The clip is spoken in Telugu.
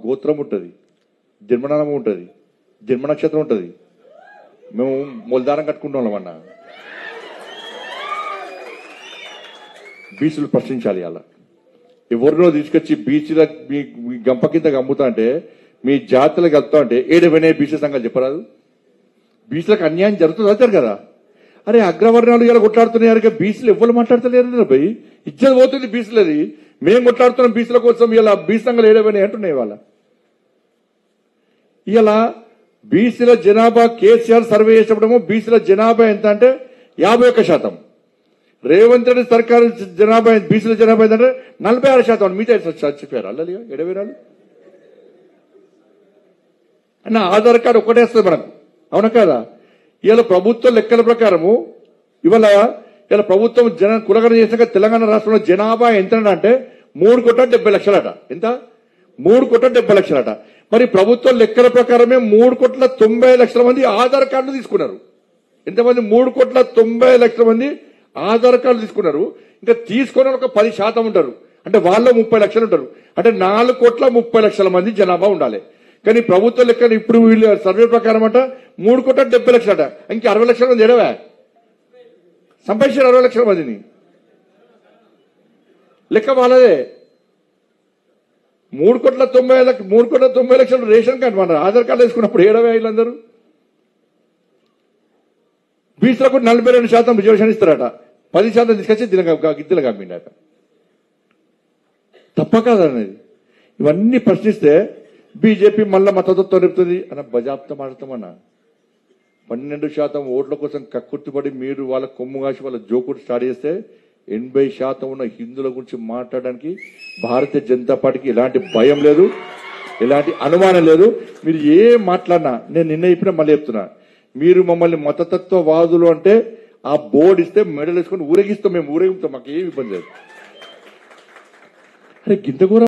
గోత్రం ఉంటుంది, జన్మనామం ఉంటుంది, జన్మ నక్షత్రం ఉంటుంది. మేము మొలదారం కట్టుకుంటాం అన్న. బీసీలు ప్రశ్నించాలి. అలా ఎవరినో తీసుకొచ్చి బీసీల మీ గంప కింద అమ్ముతా అంటే, మీ జాతులకు వెళ్తా అంటే ఏడవనే బీసీ సంఘాలు చెప్పరాదు. బీసీలకు అన్యాయం జరుగుతుంది కదా. అరే అగ్రవర్ణాలు ఇలా కొట్లాడుతున్నాయి, బీసీలు ఎవరు మాట్లాడతలేరు భయ్. ఇజ్జత పోతుంది బీసీలది. మేము కొట్లాడుతున్నాం బీసీల కోసం, ఇలా బీసీ సంఘాలు ఏడవనే అంటున్నాయి. ఇలా బీసీల జనాభా కేసీఆర్ సర్వే చేసినప్పుడేమో బీసీల జనాభా ఎంత అంటే 51%. రేవంత్ రెడ్డి సర్కారు జనాభా బీసీల జనాభా ఏంటంటే 46%. మిగతా చచ్చిపోయారు అల్లలి ఎడవేరాలు అన్న. ఆధార్ కార్డు ఒక్కటేస్తుంది మనకు, అవునా కదా. ఇవాళ ప్రభుత్వ లెక్కల ప్రకారము ఇవాళ ప్రభుత్వం కులగణ చేసాక తెలంగాణ రాష్ట్రంలో జనాభా ఎంత అంటే 3,70,00,000. ఎంత? 3,70,00,000. మరి ప్రభుత్వ లెక్కల ప్రకారమే 3,90,00,000 మంది ఆధార్ కార్డులు తీసుకున్నారు. ఎంతమంది? 3,90,00,000 మంది ఆధార్ కార్డులు తీసుకున్నారు. ఇంకా తీసుకున్న ఒక 10% ఉంటారు, అంటే వాళ్ళు 30 లక్షలు ఉంటారు. అంటే 4,30,00,000 మంది జనాభా ఉండాలి. కానీ ప్రభుత్వ లెక్కలు ఇప్పుడు వీళ్ళు సర్వే ప్రకారం అంట 3,70,00,000. ఇంకా 60 లక్షల మంది ఎడవా సంపాదించారు. 60 లక్షల మందిని లెక్క వాళ్ళదే. 3,90,00,000 రేషన్ కార్డు మన ఆధార్ కార్డు వేసుకున్నప్పుడు ఏడవే వీళ్ళందరూ. బీసీలకు 42% రిజర్వేషన్ ఇస్తారట, 10% తీసుకొచ్చి గిద్దెలు కమ్మిండట. తప్ప కాదనేది. ఇవన్నీ ప్రశ్నిస్తే బీజేపీ మళ్ళా మతతత్వం నిలుపుతుంది అన్న బజాప్తం ఆడతామన్నా. 12% ఓట్ల కోసం కక్కుర్తిపడి మీరు వాళ్ళ కొమ్ము కాసి వాళ్ళ జోకుడు స్టార్ట్ చేస్తే 80% ఉన్న హిందువుల గురించి మాట్లాడడానికి భారతీయ జనతా పార్టీకి ఎలాంటి భయం లేదు, ఎలాంటి అనుమానం లేదు. మీరు ఏం మాట్లాడినా నేను నిన్న చెప్పినా మళ్ళీ చెప్తున్నా, మీరు మమ్మల్ని మతతత్వవాదులు అంటే ఆ బోర్డు ఇస్తే మెడల్ వేసుకొని ఊరేగిస్తాం, మేము ఊరేగిస్తాం, మాకు ఏమి ఇబ్బంది లేదు. అరే గింత కూడా